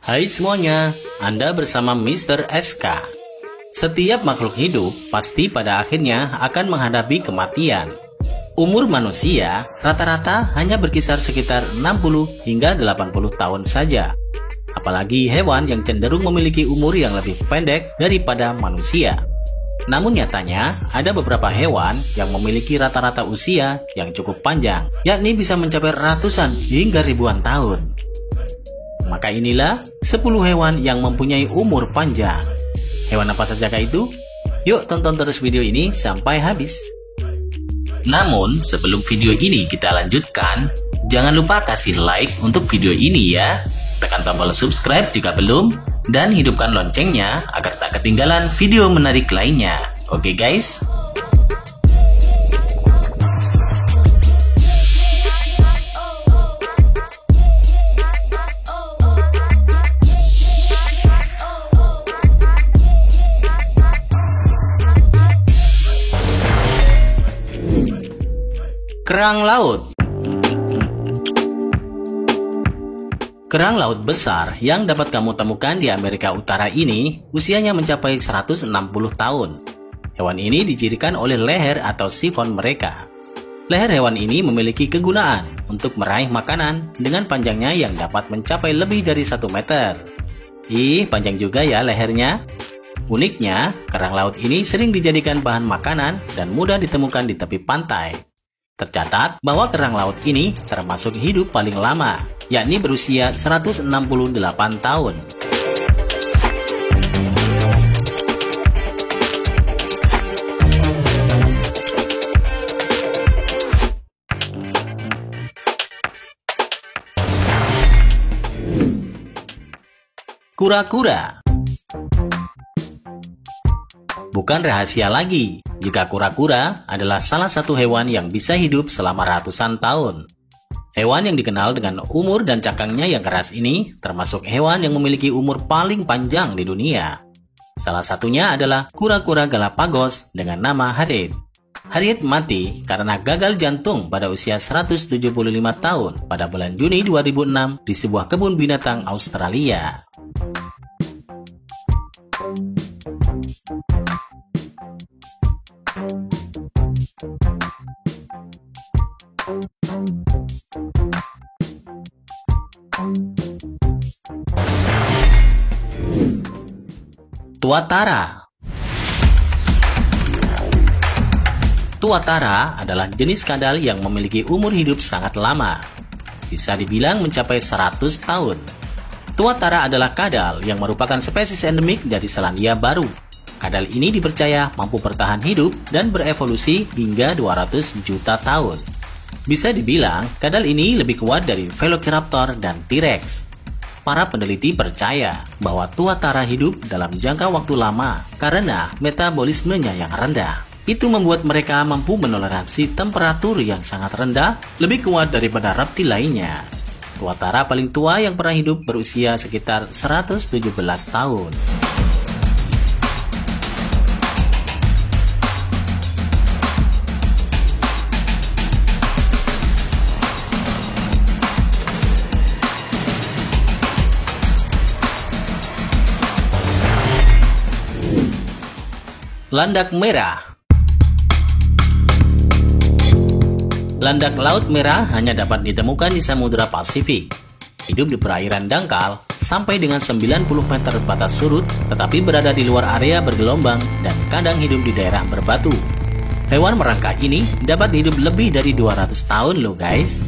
Hai semuanya, Anda bersama Mr. SK. Setiap makhluk hidup pasti pada akhirnya akan menghadapi kematian. Umur manusia rata-rata hanya berkisar sekitar 60 hingga 80 tahun saja. Apalagi hewan yang cenderung memiliki umur yang lebih pendek daripada manusia. Namun nyatanya, ada beberapa hewan yang memiliki rata-rata usia yang cukup panjang, yakni bisa mencapai ratusan hingga ribuan tahun. Maka inilah 10 hewan yang mempunyai umur panjang. Hewan apa sajakah itu? Yuk tonton terus video ini sampai habis. Namun sebelum video ini kita lanjutkan, jangan lupa kasih like untuk video ini ya. Tekan tombol subscribe jika belum, dan hidupkan loncengnya agar tak ketinggalan video menarik lainnya. Oke guys? Kerang laut. Kerang laut besar yang dapat kamu temukan di Amerika Utara ini usianya mencapai 160 tahun. Hewan ini dicirikan oleh leher atau sifon mereka. Leher hewan ini memiliki kegunaan untuk meraih makanan dengan panjangnya yang dapat mencapai lebih dari 1 meter. Ih, panjang juga ya lehernya. Uniknya, kerang laut ini sering dijadikan bahan makanan dan mudah ditemukan di tepi pantai. Tercatat bahwa kerang laut ini termasuk hidup paling lama, yakni berusia 168 tahun. Kura-kura. Bukan rahasia lagi jika kura-kura adalah salah satu hewan yang bisa hidup selama ratusan tahun. Hewan yang dikenal dengan umur dan cakangnya yang keras ini termasuk hewan yang memiliki umur paling panjang di dunia. Salah satunya adalah kura-kura Galapagos dengan nama Harriet. Harriet mati karena gagal jantung pada usia 175 tahun pada bulan Juni 2006 di sebuah kebun binatang Australia. Tuatara. Tuatara adalah jenis kadal yang memiliki umur hidup sangat lama. Bisa dibilang mencapai 100 tahun. Tuatara adalah kadal yang merupakan spesies endemik dari Selandia Baru. Kadal ini dipercaya mampu bertahan hidup dan berevolusi hingga 200 juta tahun. Bisa dibilang, kadal ini lebih kuat dari Velociraptor dan T-Rex. Para peneliti percaya bahwa tuatara hidup dalam jangka waktu lama karena metabolismenya yang rendah. Itu membuat mereka mampu menoleransi temperatur yang sangat rendah, lebih kuat daripada reptil lainnya. Tuatara paling tua yang pernah hidup berusia sekitar 117 tahun. Landak merah. Landak laut merah hanya dapat ditemukan di Samudra Pasifik. Hidup di perairan dangkal sampai dengan 90 meter batas surut, tetapi berada di luar area bergelombang dan kadang hidup di daerah berbatu. Hewan merangkak ini dapat hidup lebih dari 200 tahun loh guys.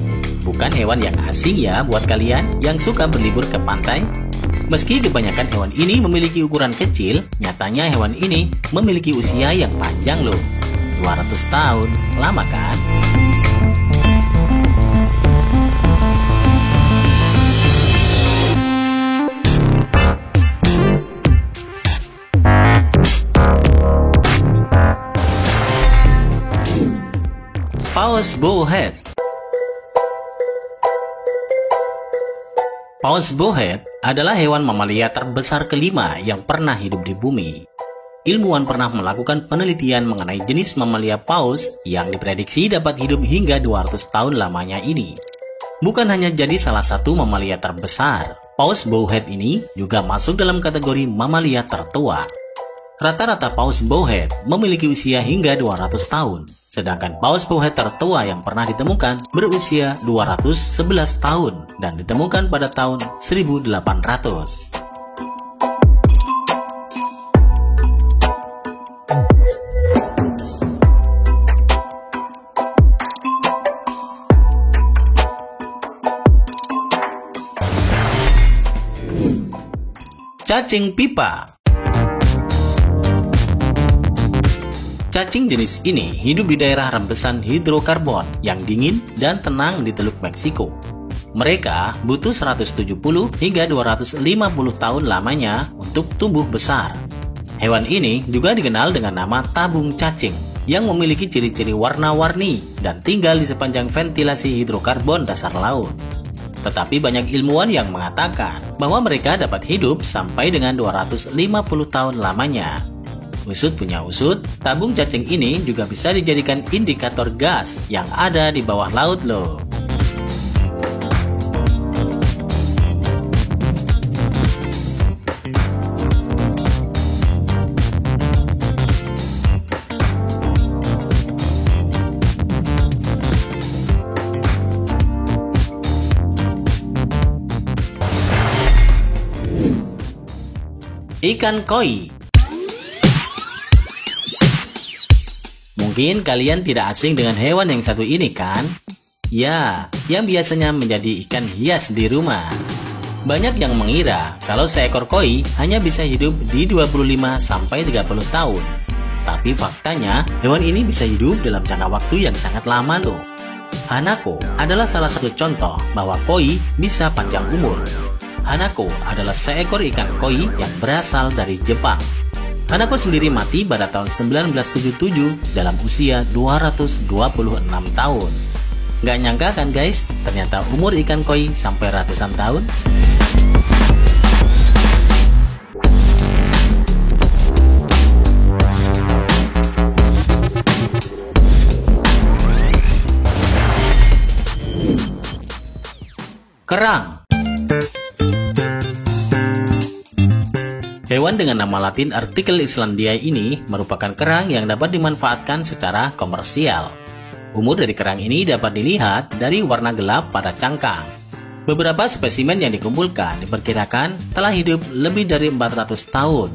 Bukan hewan yang asing ya buat kalian yang suka berlibur ke pantai. Meski kebanyakan hewan ini memiliki ukuran kecil, nyatanya hewan ini memiliki usia yang panjang loh. 200 tahun, lama kan? Paus bowhead. Paus bowhead adalah hewan mamalia terbesar kelima yang pernah hidup di bumi. Ilmuwan pernah melakukan penelitian mengenai jenis mamalia paus yang diprediksi dapat hidup hingga 200 tahun lamanya ini. Bukan hanya jadi salah satu mamalia terbesar, paus bowhead ini juga masuk dalam kategori mamalia tertua. Rata-rata paus bowhead memiliki usia hingga 200 tahun, sedangkan paus bowhead tertua yang pernah ditemukan berusia 211 tahun dan ditemukan pada tahun 1800. Cacing pipa. Cacing jenis ini hidup di daerah rembesan hidrokarbon yang dingin dan tenang di Teluk Meksiko. Mereka butuh 170 hingga 250 tahun lamanya untuk tumbuh besar. Hewan ini juga dikenal dengan nama tabung cacing yang memiliki ciri-ciri warna-warni dan tinggal di sepanjang ventilasi hidrokarbon dasar laut. Tetapi banyak ilmuwan yang mengatakan bahwa mereka dapat hidup sampai dengan 250 tahun lamanya. Usut punya usut, tabung cacing ini juga bisa dijadikan indikator gas yang ada di bawah laut loh. Ikan koi. Mungkin kalian tidak asing dengan hewan yang satu ini kan? Ya, yang biasanya menjadi ikan hias di rumah. Banyak yang mengira kalau seekor koi hanya bisa hidup di 25-30 tahun. Tapi faktanya, hewan ini bisa hidup dalam jangka waktu yang sangat lama loh. Hanako adalah salah satu contoh bahwa koi bisa panjang umur. Hanako adalah seekor ikan koi yang berasal dari Jepang. Hanako sendiri mati pada tahun 1977 dalam usia 226 tahun. Gak nyangka kan guys, ternyata umur ikan koi sampai ratusan tahun. Kerang. Hewan dengan nama latin Artikel Islandia ini merupakan kerang yang dapat dimanfaatkan secara komersial. Umur dari kerang ini dapat dilihat dari warna gelap pada cangkang. Beberapa spesimen yang dikumpulkan diperkirakan telah hidup lebih dari 400 tahun.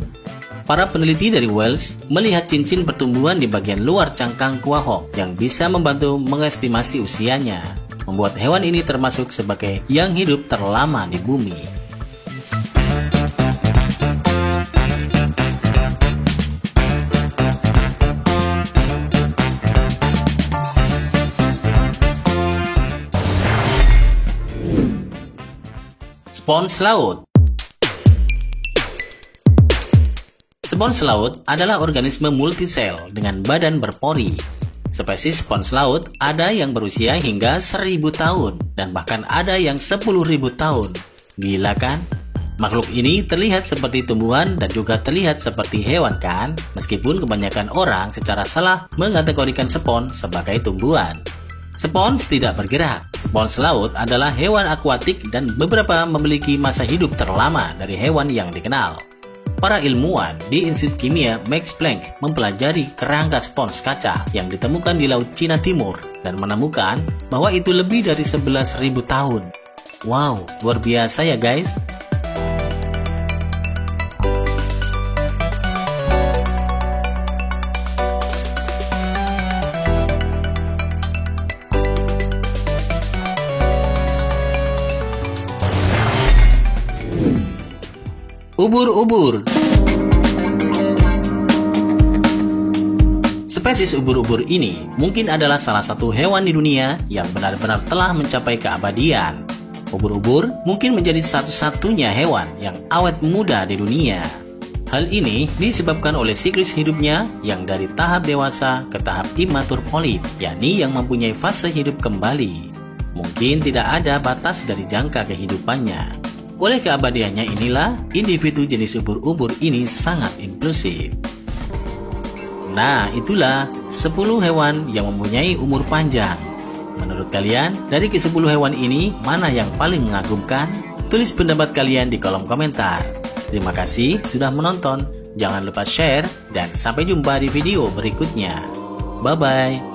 Para peneliti dari Wales melihat cincin pertumbuhan di bagian luar cangkang kuahok yang bisa membantu mengestimasi usianya, membuat hewan ini termasuk sebagai yang hidup terlama di bumi. Spons laut. Spons laut adalah organisme multisel dengan badan berpori. Spesies spons laut ada yang berusia hingga 1000 tahun dan bahkan ada yang 10.000 tahun. Gila kan? Makhluk ini terlihat seperti tumbuhan dan juga terlihat seperti hewan kan? Meskipun kebanyakan orang secara salah mengategorikan spons sebagai tumbuhan. Spons tidak bergerak. Spons laut adalah hewan akuatik dan beberapa memiliki masa hidup terlama dari hewan yang dikenal. Para ilmuwan di Institut Kimia Max Planck mempelajari kerangka spons kaca yang ditemukan di Laut Cina Timur dan menemukan bahwa itu lebih dari 11.000 tahun. Wow, luar biasa ya guys. Ubur-ubur. Spesies ubur-ubur ini mungkin adalah salah satu hewan di dunia yang benar-benar telah mencapai keabadian. Ubur-ubur mungkin menjadi satu-satunya hewan yang awet muda di dunia. Hal ini disebabkan oleh siklus hidupnya yang dari tahap dewasa ke tahap imatur polip, yakni yang mempunyai fase hidup kembali. Mungkin tidak ada batas dari jangka kehidupannya. Oleh keabadiannya inilah, individu jenis ubur-ubur ini sangat inklusif. Nah, itulah 10 hewan yang mempunyai umur panjang. Menurut kalian, dari ke-10 hewan ini, mana yang paling mengagumkan? Tulis pendapat kalian di kolom komentar. Terima kasih sudah menonton. Jangan lupa share dan sampai jumpa di video berikutnya. Bye-bye.